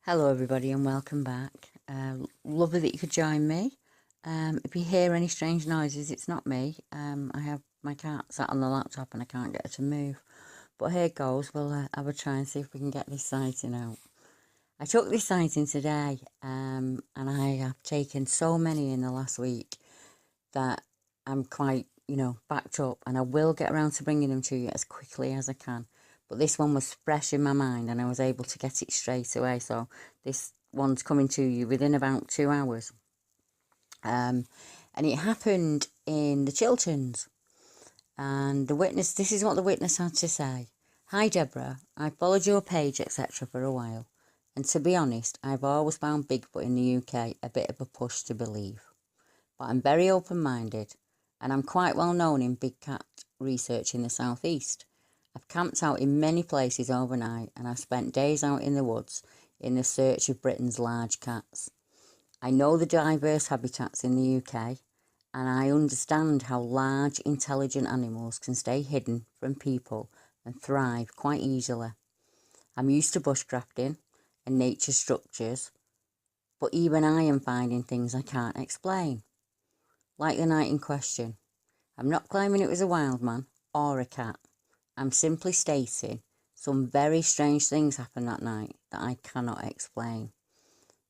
Hello everybody and welcome back. Lovely that you could join me. If you hear any strange noises, it's not me. I have my cat sat on the laptop and I can't get her to move. But here goes, we'll have a try and see if we can get this sighting out. I took this sighting today and I have taken so many in the last week that I'm quite, backed up, and I will get around to bringing them to you as quickly as I can. But this one was fresh in my mind and I was able to get it straight away. So this one's coming to you within about 2 hours. And it happened in the Chilterns. And this is what the witness had to say. Hi Deborah, I followed your page etc. for a while. And to be honest, I've always found Bigfoot in the UK a bit of a push to believe. But I'm very open-minded and I'm quite well known in big cat research in the southeast. I've camped out in many places overnight and I've spent days out in the woods in the search of Britain's large cats. I know the diverse habitats in the UK and I understand how large, intelligent animals can stay hidden from people and thrive quite easily. I'm used to bushcrafting and nature structures, but even I am finding things I can't explain. Like the night in question. I'm not claiming it was a wild man or a cat. I'm simply stating some very strange things happened that night that I cannot explain.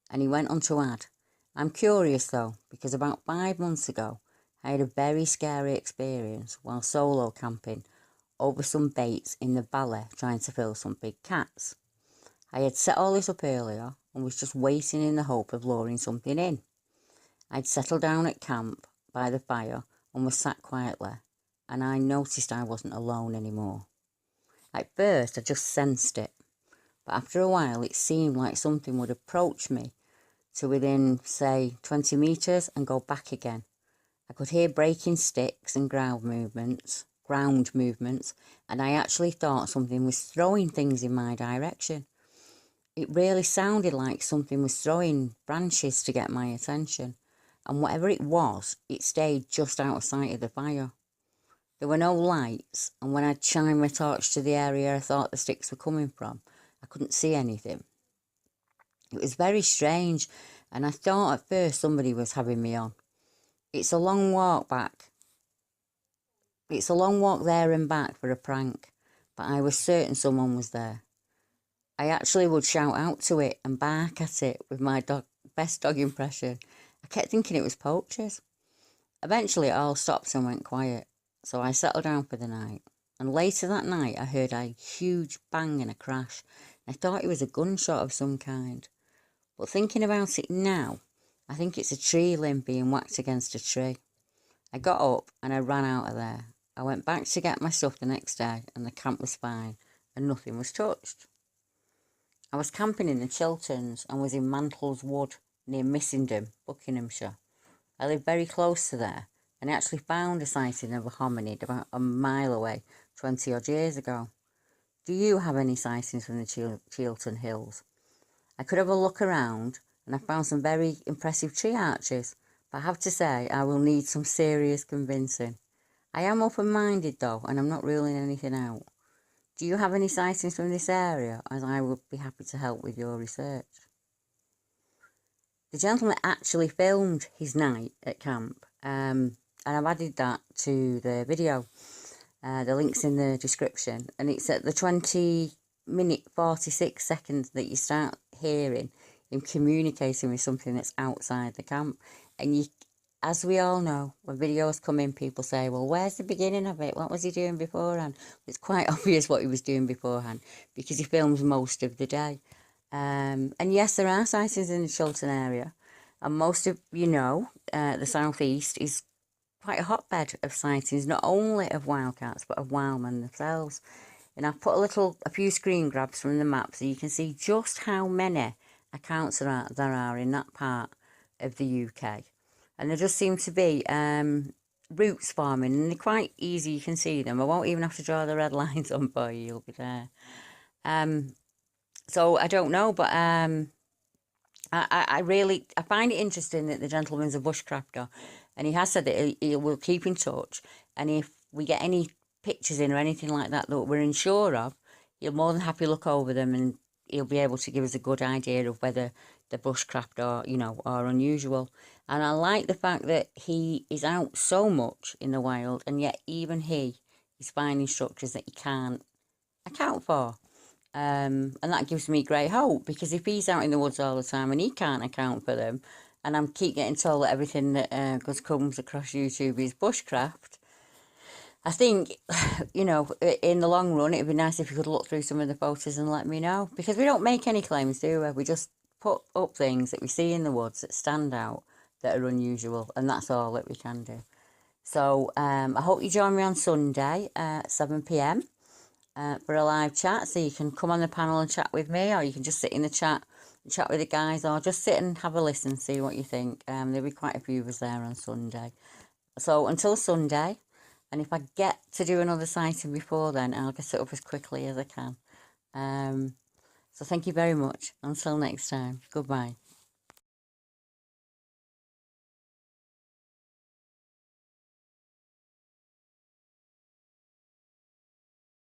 And he went on to add, I'm curious though, because about 5 months ago, I had a very scary experience while solo camping over some baits in the valley trying to fill some big cats. I had set all this up earlier and was just waiting in the hope of luring something in. I'd settled down at camp by the fire and was sat quietly, and I noticed I wasn't alone anymore. At first I just sensed it, but after a while it seemed like something would approach me to within, say, 20 metres and go back again. I could hear breaking sticks and ground movements, and I actually thought something was throwing things in my direction. It really sounded like something was throwing branches to get my attention, and whatever it was, it stayed just out of sight of the fire. There were no lights, and when I shined my torch to the area I thought the sticks were coming from, I couldn't see anything. It was very strange, and I thought at first somebody was having me on. It's a long walk there and back for a prank, but I was certain someone was there. I actually would shout out to it and bark at it with my best dog impression. I kept thinking it was poachers. Eventually it all stopped and went quiet, so I settled down for the night. And later that night I heard a huge bang and a crash. I thought it was a gunshot of some kind. But thinking about it now, I think it's a tree limb being whacked against a tree. I got up and I ran out of there. I went back to get my stuff the next day and the camp was fine and nothing was touched. I was camping in the Chilterns and was in Mantles Wood near Missingdon, Buckinghamshire. I live very close to there and I actually found a sighting of a hominid about a mile away 20 odd years ago. Do you have any sightings from the Chiltern Hills? I could have a look around and I found some very impressive tree arches, but I have to say I will need some serious convincing. I am open-minded though and I'm not ruling anything out. Do you have any sightings from this area, as I would be happy to help with your research? The gentleman actually filmed his night at camp, and I've added that to the video. The link's in the description, and it's at the 20-minute 46 seconds that you start hearing him communicating with something that's outside the camp. And as we all know, when videos come in, people say, well, where's the beginning of it? What was he doing beforehand? It's quite obvious what he was doing beforehand because he films most of the day. And yes, there are sightings in the Chiltern area. And most of the southeast is quite a hotbed of sightings, not only of wildcats, but of wildmen themselves. And I've put a few screen grabs from the map so you can see just how many accounts there are in that part of the UK. And there just seem to be roots forming, and they're quite easy, you can see them. I won't even have to draw the red lines on for you, you'll be there. So I don't know, but I find it interesting that the gentleman's a bushcrafter, and he has said that he will keep in touch, and if we get any pictures in or anything like that that we're unsure of, he'll more than happy look over them, and he'll be able to give us a good idea of whether they're bushcraft or, you know, or unusual. And I like the fact that he is out so much in the wild, and yet even he is finding structures that he can't account for. And that gives me great hope, because if he's out in the woods all the time and he can't account for them, and I'm keep getting told that everything that comes across YouTube is bushcraft, I think, you know, in the long run, it'd be nice if you could look through some of the photos and let me know. Because we don't make any claims, do we? We just put up things that we see in the woods that stand out, that are unusual, and that's all that we can do. So I hope you join me on Sunday at 7 p.m. For a live chat. So you can come on the panel and chat with me, or you can just sit in the chat and chat with the guys, or just sit and have a listen, see what you think. There'll be quite a few of us there on Sunday. So until Sunday, and if I get to do another sighting before then, I'll get it up as quickly as I can. So thank you very much. Until next time, goodbye.